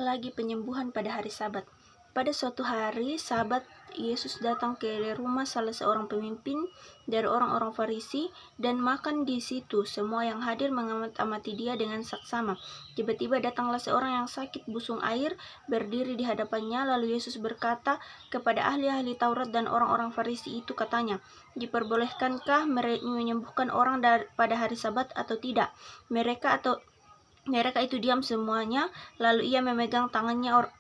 lagi penyembuhan pada hari Sabat. Pada suatu hari Sabat, Yesus datang ke rumah salah seorang pemimpin dari orang-orang Farisi dan makan di situ. Semua yang hadir mengamati dia dengan saksama. Tiba-tiba datanglah seorang yang sakit busung air berdiri di hadapannya. Lalu Yesus berkata kepada ahli-ahli Taurat dan orang-orang Farisi itu, katanya, "Diperbolehkankah menyembuhkan orang pada hari Sabat atau tidak?" Mereka itu diam semuanya, lalu ia memegang tangannya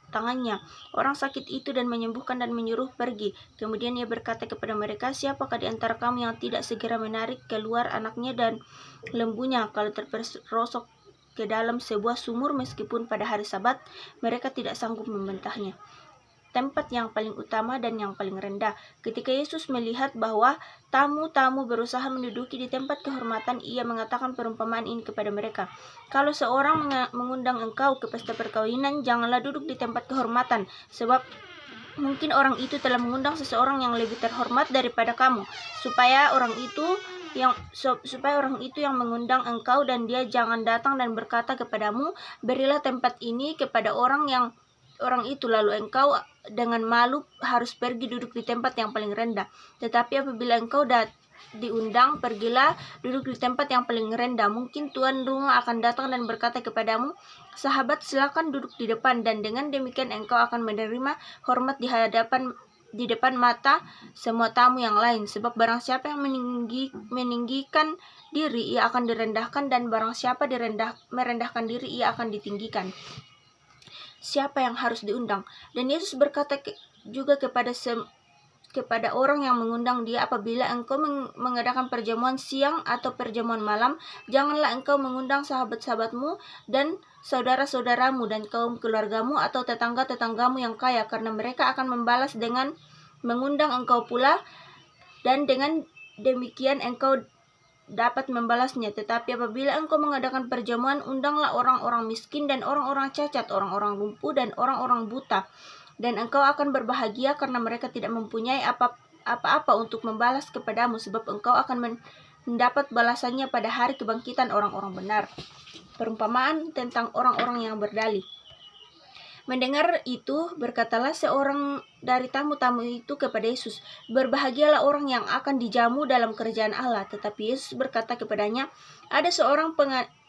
orang sakit itu dan menyembuhkan dan menyuruh pergi. Kemudian ia berkata kepada mereka, "Siapakah di antara kamu yang tidak segera menarik keluar anaknya dan lembunya kalau terperosok ke dalam sebuah sumur meskipun pada hari Sabat?" Mereka tidak sanggup membantahnya. Tempat yang paling utama dan yang paling rendah. Ketika Yesus melihat bahwa tamu-tamu berusaha menduduki di tempat kehormatan, ia mengatakan perumpamaan ini kepada mereka. "Kalau seorang mengundang engkau ke pesta perkawinan, janganlah duduk di tempat kehormatan, sebab mungkin orang itu telah mengundang seseorang yang lebih terhormat daripada kamu, supaya orang itu yang mengundang engkau dan dia jangan datang dan berkata kepadamu, 'Berilah tempat ini kepada orang itu,' lalu engkau dengan malu harus pergi duduk di tempat yang paling rendah. Tetapi apabila engkau diundang, pergilah duduk di tempat yang paling rendah. Mungkin tuan rumah akan datang dan berkata kepadamu, 'Sahabat, silakan duduk di depan,' dan dengan demikian engkau akan menerima hormat di depan mata semua tamu yang lain. Sebab barang siapa yang meninggikan diri, ia akan direndahkan, dan barang siapa merendahkan diri, ia akan ditinggikan." Siapa yang harus diundang? Dan Yesus berkata juga kepada orang yang mengundang dia, "Apabila engkau mengadakan perjamuan siang atau perjamuan malam, janganlah engkau mengundang sahabat-sahabatmu dan saudara-saudaramu dan kaum keluargamu atau tetangga-tetanggamu yang kaya, karena mereka akan membalas dengan mengundang engkau pula, dan dengan demikian engkau dapat membalasnya. Tetapi apabila engkau mengadakan perjamuan, undanglah orang-orang miskin dan orang-orang cacat, orang-orang lumpuh dan orang-orang buta, dan engkau akan berbahagia karena mereka tidak mempunyai apa-apa untuk membalas kepadamu, sebab engkau akan mendapat balasannya pada hari kebangkitan orang-orang benar." Perumpamaan tentang orang-orang yang berdalih. Mendengar itu, berkatalah seorang dari tamu-tamu itu kepada Yesus, "Berbahagialah orang yang akan dijamu dalam kerajaan Allah." Tetapi Yesus berkata kepadanya, "Ada seorang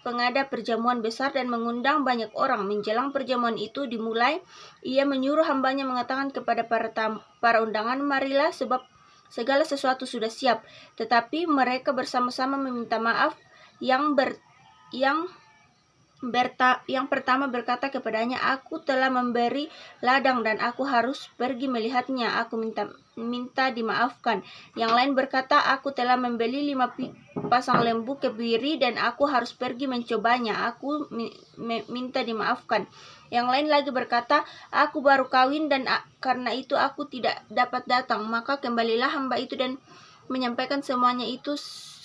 pengada perjamuan besar dan mengundang banyak orang. Menjelang perjamuan itu dimulai, ia menyuruh hambanya mengatakan kepada para undangan, 'Marilah, sebab segala sesuatu sudah siap.' Tetapi mereka bersama-sama meminta maaf. Yang pertama berkata kepadanya, 'Aku telah memberi ladang dan aku harus pergi melihatnya. Aku minta dimaafkan.' Yang lain berkata, 'Aku telah membeli 5 pasang lembu kebiri dan aku harus pergi mencobanya. Aku minta dimaafkan.' Yang lain lagi berkata, 'Aku baru kawin dan karena itu aku tidak dapat datang.' Maka kembalilah hamba itu dan menyampaikan semuanya itu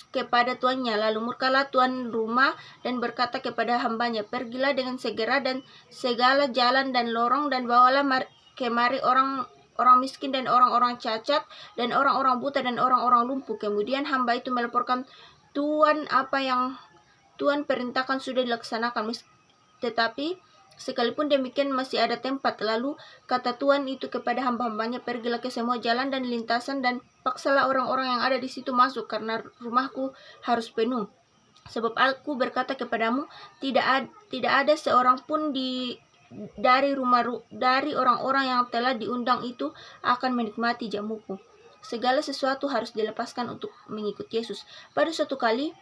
kepada tuannya. Lalu murkalah tuan rumah dan berkata kepada hambanya, 'Pergilah dengan segera dan segala jalan dan lorong dan bawalah kemari orang miskin dan orang-orang cacat dan orang-orang buta dan orang-orang lumpuh.' Kemudian hamba itu melaporkan tuan apa yang Tuhan perintahkan sudah dilaksanakan. Tetapi sekalipun demikian masih ada tempat. Lalu kata Tuhan itu kepada hamba-hambanya, 'Pergilah ke semua jalan dan lintasan dan paksalah orang-orang yang ada di situ masuk, karena rumahku harus penuh. Sebab aku berkata kepadamu, tidak ada seorang pun dari orang-orang yang telah diundang itu akan menikmati jamuku.' Segala sesuatu harus dilepaskan untuk mengikut Yesus." Pada suatu kali,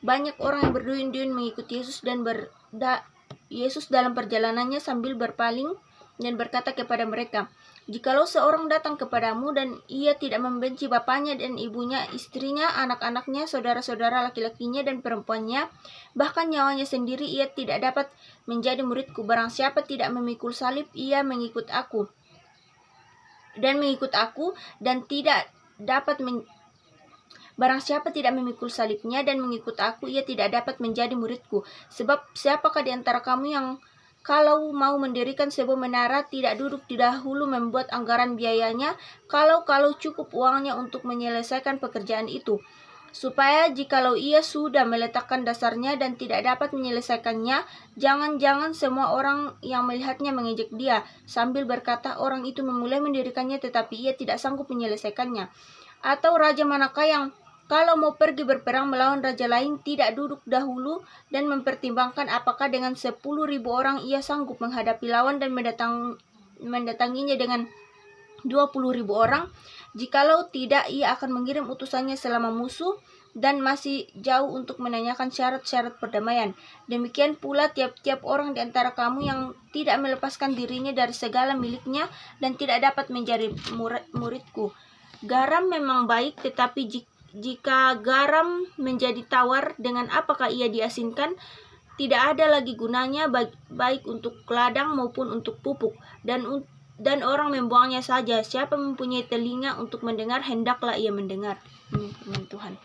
banyak orang yang berduyun-duyun mengikut Yesus, dan Yesus dalam perjalanannya sambil berpaling dan berkata kepada mereka, "Jikalau seorang datang kepadamu dan ia tidak membenci bapaknya dan ibunya, istrinya, anak-anaknya, saudara-saudara laki-lakinya dan perempuannya, bahkan nyawanya sendiri, ia tidak dapat menjadi muridku. Barang siapa tidak memikul salib, ia mengikut aku. Barang siapa tidak memikul salibnya dan mengikut aku, ia tidak dapat menjadi muridku. Sebab siapakah di antara kamu yang kalau mau mendirikan sebuah menara tidak duduk dahulu membuat anggaran biayanya, kalau cukup uangnya untuk menyelesaikan pekerjaan itu? supaya jikalau ia sudah meletakkan dasarnya dan tidak dapat menyelesaikannya, jangan-jangan semua orang yang melihatnya mengejek dia, sambil berkata orang itu memulai mendirikannya tetapi ia tidak sanggup menyelesaikannya. Atau raja manakah yang kalau mau pergi berperang melawan raja lain tidak duduk dahulu dan mempertimbangkan apakah dengan 10.000 orang ia sanggup menghadapi lawan dan mendatanginya dengan 20.000 orang. Jikalau tidak, ia akan mengirim utusannya selama musuh dan masih jauh untuk menanyakan syarat-syarat perdamaian. Demikian pula tiap-tiap orang di antara kamu yang tidak melepaskan dirinya dari segala miliknya dan tidak dapat menjadi muridku. Garam memang baik, tetapi jika garam menjadi tawar, dengan apakah ia diasinkan? Tidak ada lagi gunanya baik untuk ladang maupun untuk pupuk, dan orang membuangnya saja. Siapa mempunyai telinga untuk mendengar, hendaklah ia mendengar. Firman Tuhan.